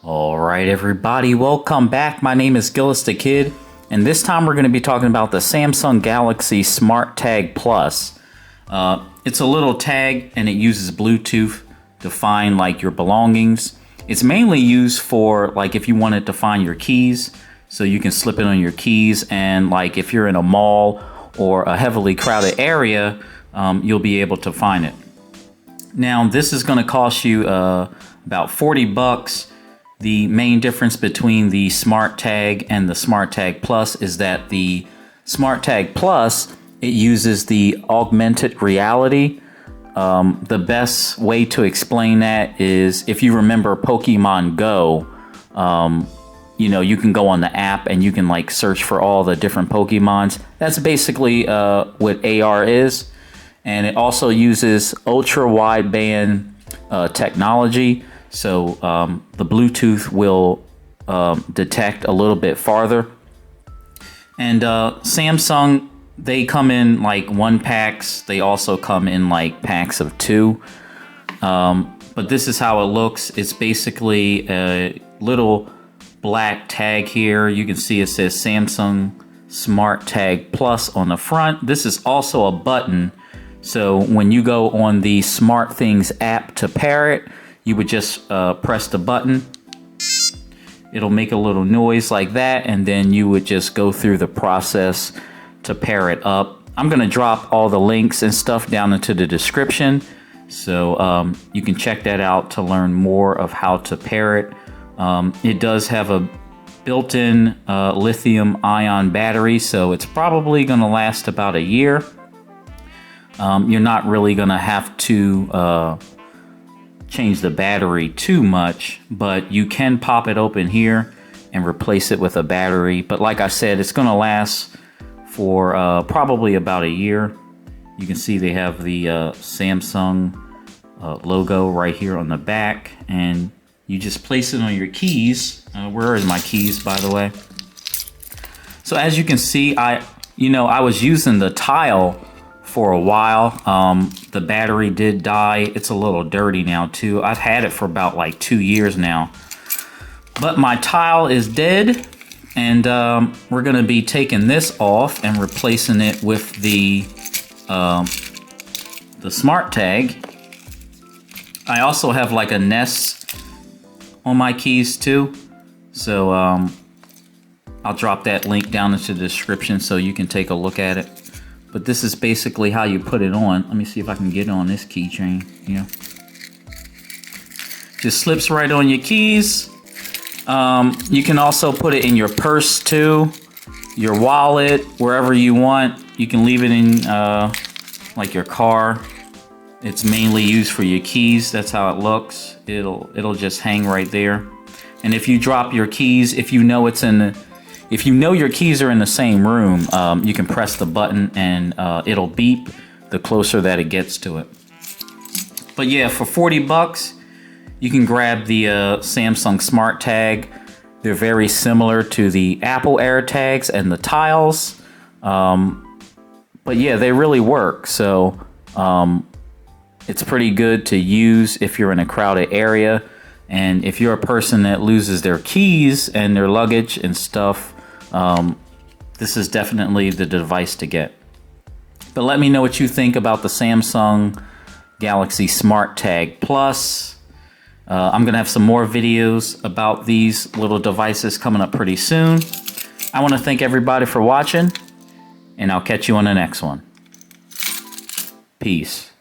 All right, everybody, welcome back. My name is Gillis the Kid, and this time we're going to be talking about the Samsung Galaxy SmartTag Plus. It's a little tag, and it uses Bluetooth to find like your belongings. It's mainly used for like if you wanted to find your keys, so you can slip it on your keys, and like if you're in a mall or a heavily crowded area, you'll be able to find it. Now, this is going to cost you about 40 bucks. The main difference between the SmartTag and the SmartTag Plus is that the SmartTag Plus, it uses the augmented reality. The best way to explain that is if you remember Pokemon Go, you can go on the app and you can like search for all the different Pokemons. That's basically what AR is. And it also uses ultra wideband technology. So the Bluetooth will detect a little bit farther. And Samsung, they come in like 1-packs. They also come in like packs of 2. But this is how it looks. It's basically a little black tag here. You can see it says Samsung SmartTag Plus on the front. This is also a button. So when you go on the SmartThings app to pair it, you would just press the button. It'll make a little noise like that, and then you would just go through the process to pair it up. I'm gonna drop all the links and stuff down into the description, so you can check that out to learn more of how to pair it. It does have a built-in lithium ion battery, so it's probably gonna last about a year. You're not really gonna have to change the battery too much, but you can pop it open here and replace it with a battery. But like I said, it's gonna last for probably about a year. You can see they have the Samsung logo right here on the back, and you just place it on your keys. Where is my keys, by the way? So as you can see, I was using the tile for a while. The battery did die. It's a little dirty now too. I've had it for about like 2 years now. But my tile is dead, and we're gonna be taking this off and replacing it with the SmartTag. I also have like a nest on my keys too. So I'll drop that link down into the description so you can take a look at it. But this is basically how you put it on. Let me see if I can get it on this keychain. Yeah. Just slips right on your keys. You can also put it in your purse too, your wallet, wherever you want. You can leave it in like your car. It's mainly used for your keys. That's how it looks. It'll just hang right there. And if you drop your keys, if you know your keys are in the same room, you can press the button and it'll beep the closer that it gets to it. But yeah, for 40 bucks, you can grab the Samsung SmartTag. They're very similar to the Apple AirTags and the tiles. But yeah, they really work. So it's pretty good to use if you're in a crowded area. And if you're a person that loses their keys and their luggage and stuff, this is definitely the device to get. But let me know what you think about the Samsung Galaxy SmartTag Plus. I'm gonna have some more videos about these little devices coming up pretty soon. I want to thank everybody for watching, and I'll catch you on the next one. Peace.